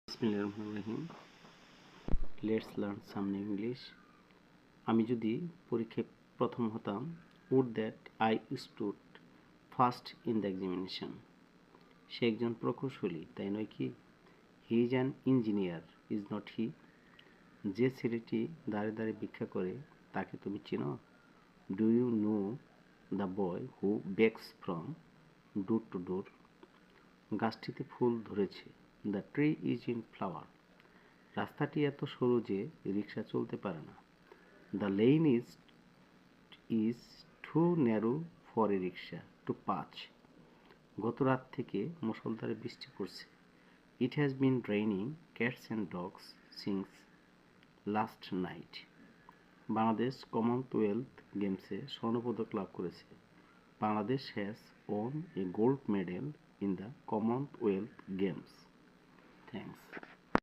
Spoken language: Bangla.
বিসমিল্লাহির রহমানির রহিম। Let's learn some new English. আমি যদি পরীক্ষায় প্রথম হতাম, would that I stood first in the examination. সে একজন প্রকৌশলী, তাই নয় কি? He is an engineer, is not he? যে ছেলেটি দাঁড়ে দাঁড়ে ভিক্ষা করে তাকে তুমি চেনো? Do you know the boy who begs from door to door? গাছটিতে ফুল ধরেছে। The tree is in flower. রাস্তাটি এত সরু যে রিক্সা চলতে পারে না। The lane is too narrow for a rickshaw to pass. গত রাত থেকে মুষলধারে বৃষ্টি পড়ছে। It has been raining cats and dogs since last night. Bangladesh Commonwealth গেমসে স্বর্ণপদক লাভ করেছে। Bangladesh has won a gold medal in the Commonwealth games.